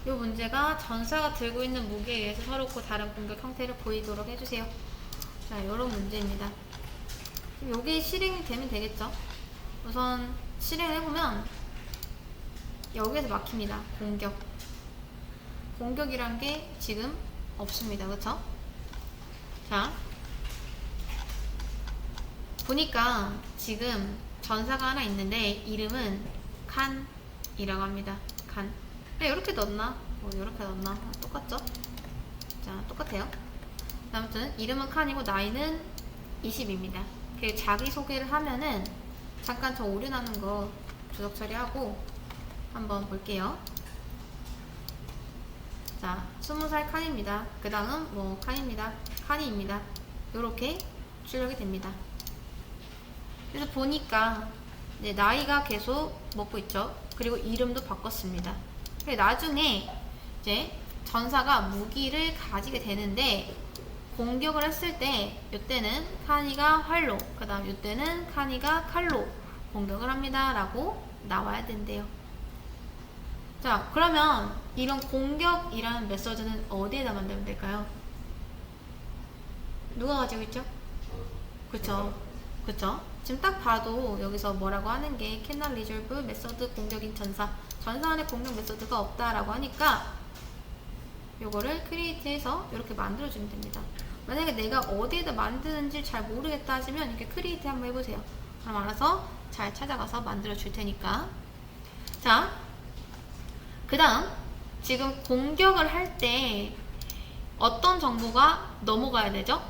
이 문제가 전사가 들고 있는 무기에 의해서 서럽고 다른 공격 형태를 보이도록 해주세요. 자, 이런 문제입니다. 여기 실행이 되면 되겠죠? 우선 실행해보면 여기에서 막힙니다. 공격이란 게 지금 없습니다. 그쵸? 자, 보니까 지금 전사가 하나 있는데 이름은 칸이라고 합니다. 칸. 이렇게 넣었나? 이렇게 넣었나? 똑같죠? 자, 똑같아요. 아무튼 이름은 칸이고 나이는 20입니다. 그리고 자기소개를 하면은 잠깐 저 오류 나는 거 주석 처리하고 한번 볼게요. 자, 20살 칸입니다. 그 다음 뭐 칸입니다. 칸이입니다. 요렇게 출력이 됩니다. 그래서 보니까 이제 나이가 계속 먹고 있죠. 그리고 이름도 바꿨습니다. 그리고 나중에 이제 전사가 무기를 가지게 되는데 공격을 했을 때 이때는 칸이가 활로, 그 다음 이때는 칸이가 칼로 공격을 합니다 라고 나와야 된대요. 자, 그러면 이런 공격이라는 메서드는 어디에다 만들면 될까요? 누가 가지고 있죠? 그쵸? 그쵸? 지금 딱 봐도 여기서 뭐라고 하는 게 cannot resolve 메서드 공격인 전사 안에 공격 메서드가 없다라고 하니까 요거를 create해서 이렇게 만들어주면 됩니다. 만약에 내가 어디에다 만드는지 잘 모르겠다 하시면 이렇게 create 한번 해보세요. 그럼 알아서 잘 찾아가서 만들어 줄 테니까. 자, 그 다음 지금 공격을 할 때 어떤 정보가 넘어가야 되죠?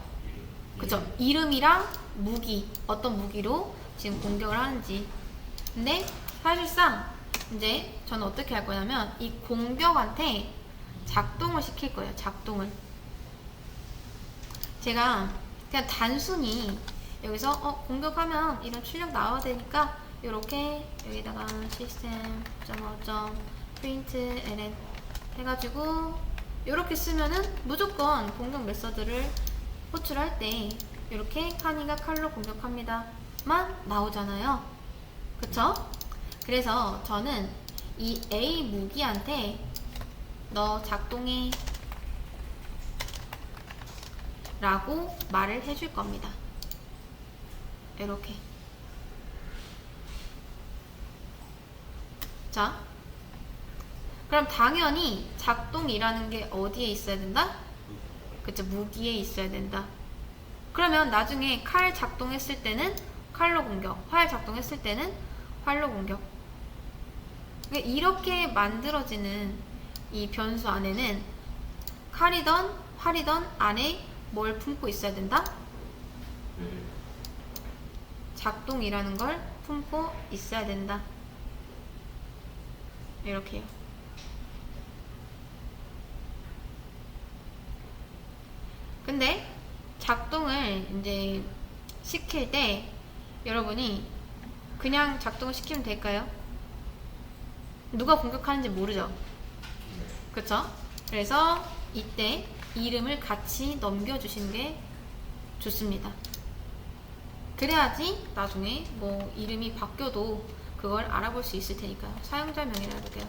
그쵸? 이름이랑 무기, 어떤 무기로 지금 공격을 하는지. 근데 사실상 이제 저는 어떻게 할 거냐면 이 공격한테 작동을 시킬 거예요. 작동을. 제가 그냥 단순히 여기서 공격하면 이런 출력 나와야 되니까 이렇게 여기다가 system.out print ln 해가지고 이렇게 쓰면은 무조건 공격 메서드를 호출할 때 이렇게 칸이가 칼로 공격합니다만 나오잖아요. 그쵸? 그래서 저는 이 A 무기한테 너 작동해 라고 말을 해줄 겁니다. 이렇게. 자, 그럼 당연히 작동이라는 게 어디에 있어야 된다? 그쵸, 무기에 있어야 된다. 그러면 나중에 칼 작동했을 때는 칼로 공격, 활 작동했을 때는 활로 공격. 이렇게 만들어지는 이 변수 안에는 칼이던 활이던 안에 뭘 품고 있어야 된다? 작동이라는 걸 품고 있어야 된다. 이렇게요. 근데 작동을 이제 시킬 때 여러분이 그냥 작동을 시키면 될까요? 누가 공격하는지 모르죠? 그쵸? 그래서 이때 이름을 같이 넘겨주시는 게 좋습니다. 그래야지 나중에 뭐 이름이 바뀌어도 그걸 알아볼 수 있을 테니까요. 사용자명이라도 돼요.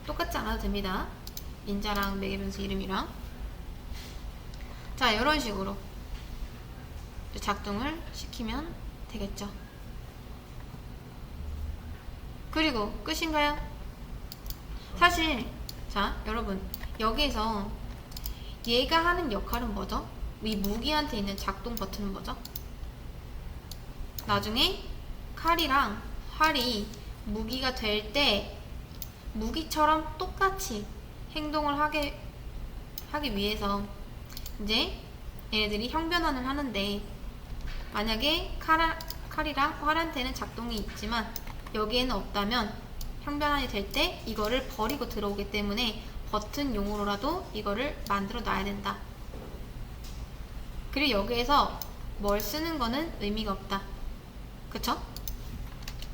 똑같지 않아도 됩니다. 인자랑 매개변수 이름이랑. 자, 이런 식으로 작동을 시키면 되겠죠. 그리고 끝인가요? 사실 자, 여러분 여기에서 얘가 하는 역할은 뭐죠? 이 무기한테 있는 작동 버튼은 뭐죠? 나중에 칼이랑 활이 무기가 될 때 무기처럼 똑같이 행동을 하기 위해서 이제 얘네들이 형변환을 하는데 만약에 칼이랑 활한테는 작동이 있지만 여기에는 없다면 형변환이 될 때 이거를 버리고 들어오기 때문에 버튼용으로라도 이거를 만들어 놔야 된다. 그리고 여기에서 뭘 쓰는 거는 의미가 없다. 그쵸?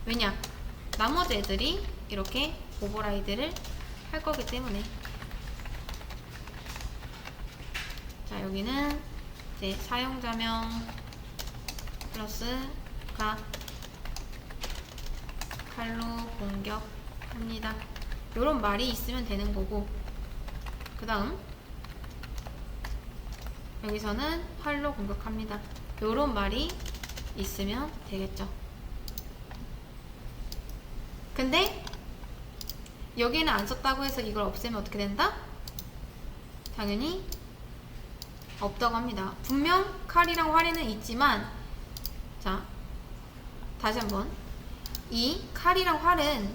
왜냐? 나머지 애들이 이렇게 오버라이드를 할 거기 때문에. 자, 여기는 이제 사용자명 플러스가 칼로 공격합니다. 요런 말이 있으면 되는 거고, 그 다음 여기서는 활로 공격합니다. 요런 말이 있으면 되겠죠. 근데 여기에는 안 썼다고 해서 이걸 없애면 어떻게 된다? 당연히 없다고 합니다. 분명 칼이랑 활에는 있지만, 자 다시 한번, 이 칼이랑 활은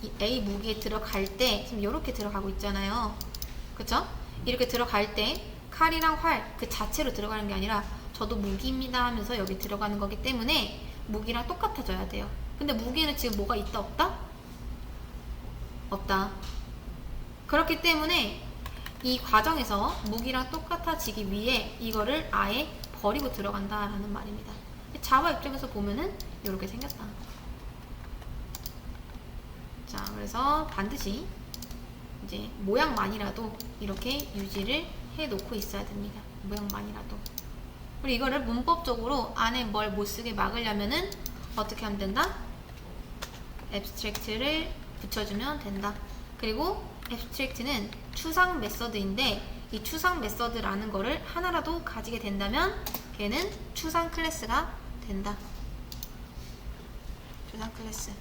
이 A 무기에 들어갈 때 지금 이렇게 들어가고 있잖아요. 그쵸? 이렇게 들어갈 때 칼이랑 활 그 자체로 들어가는 게 아니라 저도 무기입니다 하면서 여기 들어가는 거기 때문에 무기랑 똑같아져야 돼요. 근데 무기에는 지금 뭐가 있다 없다? 없다. 그렇기 때문에 이 과정에서 무기랑 똑같아지기 위해 이거를 아예 버리고 들어간다라는 말입니다. 자바 입장에서 보면은 이렇게 생겼다. 자, 그래서 반드시 이제 모양만이라도 이렇게 유지를 해 놓고 있어야 됩니다. 모양만이라도. 그리고 이거를 문법적으로 안에 뭘 못 쓰게 막으려면은 어떻게 하면 된다? abstract를 붙여주면 된다. 그리고 abstract는 추상 메서드인데, 이 추상 메서드라는 거를 하나라도 가지게 된다면 걔는 추상 클래스가 된다. 추상 클래스.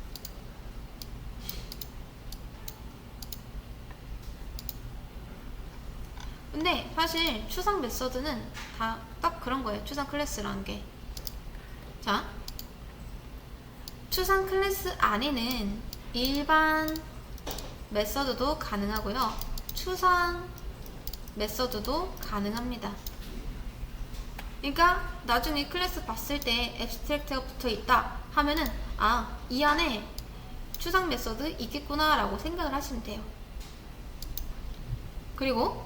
근데 사실 추상 메서드는 다 딱 그런 거예요. 추상 클래스라는 게. 자, 추상 클래스 안에는 일반 메서드도 가능하고요, 추상 메서드도 가능합니다. 그러니까 나중에 클래스 봤을 때 abstract가 붙어 있다 하면은 아, 이 안에 추상 메서드 있겠구나 라고 생각을 하시면 돼요. 그리고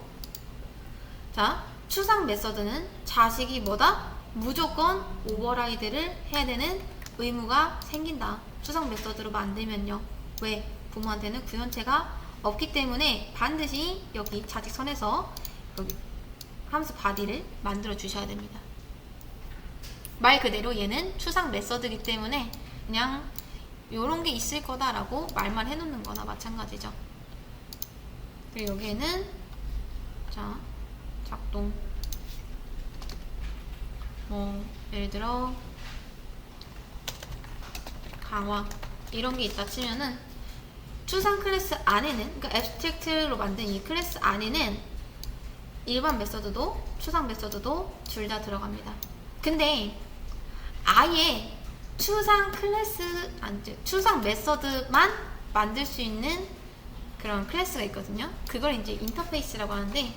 자, 추상 메서드는 자식이 뭐다? 무조건 오버라이드를 해야 되는 의무가 생긴다. 추상 메서드로 만들면요. 왜? 부모한테는 구현체가 없기 때문에 반드시 여기 자직선에서 여기 함수 바디를 만들어 주셔야 됩니다. 말 그대로 얘는 추상 메서드이기 때문에 그냥 요런 게 있을 거다라고 말만 해놓는 거나 마찬가지죠. 그리고 여기에는 자, 작동, 예를 들어 강화 이런 게 있다 치면은 추상 클래스 안에는, 그러니까 abstract로 만든 이 클래스 안에는 일반 메서드도 추상 메서드도 둘 다 들어갑니다. 근데 아예 추상 클래스, 추상 메서드만 만들 수 있는 그런 클래스가 있거든요. 그걸 이제 인터페이스라고 하는데,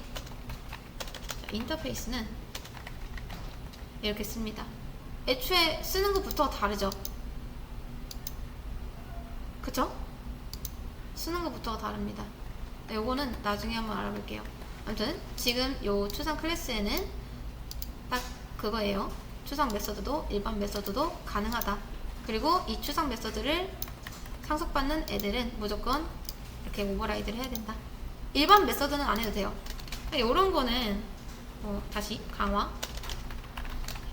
인터페이스는 이렇게 씁니다. 애초에 쓰는 것부터 다르죠. 그쵸? 쓰는 것부터가 다릅니다. 네, 요거는 나중에 한번 알아볼게요. 아무튼 지금 요 추상 클래스에는 딱 그거예요. 추상 메서드도 일반 메서드도 가능하다. 그리고 이 추상 메서드를 상속받는 애들은 무조건 이렇게 오버라이드를 해야 된다. 일반 메서드는 안 해도 돼요. 요런 거는 다시 강화,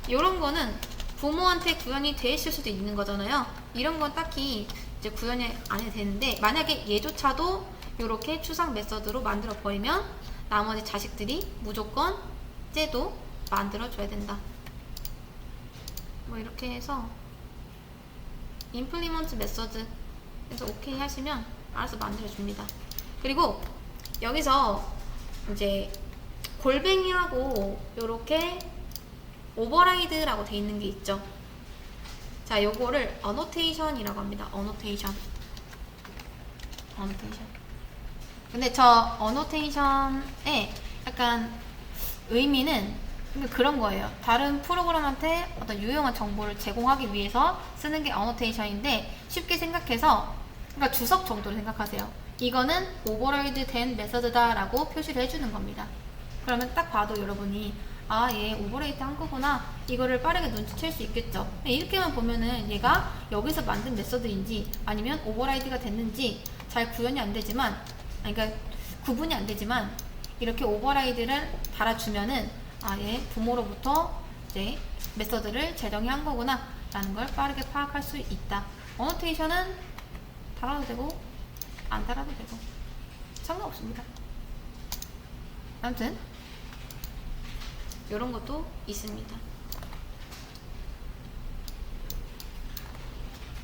요런 거는 부모한테 구현이 돼 있을 수도 있는 거잖아요. 이런 건 딱히 이제 구현이 안 해도 되는데, 만약에 얘조차도 요렇게 추상 메서드로 만들어 버리면 나머지 자식들이 무조건 쟤도 만들어 줘야 된다. 뭐 이렇게 해서 implement 메서드 해서 오케이 하시면 알아서 만들어 줍니다. 그리고 여기서 이제 골뱅이하고 요렇게 오버라이드라고 돼 있는 게 있죠. 자, 요거를 annotation이라고 합니다. annotation. 근데 저 annotation의 약간 의미는 그런 거예요. 다른 프로그램한테 어떤 유용한 정보를 제공하기 위해서 쓰는 게 annotation인데, 쉽게 생각해서, 그러니까 주석 정도로 생각하세요. 이거는 오버라이드 된 메서드다 라고 표시를 해주는 겁니다. 그러면 딱 봐도 여러분이 아, 얘 오버레이트 한 거구나, 이거를 빠르게 눈치챌 수 있겠죠. 이렇게만 보면은 얘가 여기서 만든 메서드인지 아니면 오버라이드가 됐는지 잘 구현이 안 되지만, 그러니까 구분이 안 되지만, 이렇게 오버라이드를 달아주면은 아, 얘 부모로부터 이제 메서드를 재정의 한 거구나 라는 걸 빠르게 파악할 수 있다. 어노테이션은 달아도 되고 안 달아도 되고 상관없습니다. 아무튼 이런 것도 있습니다.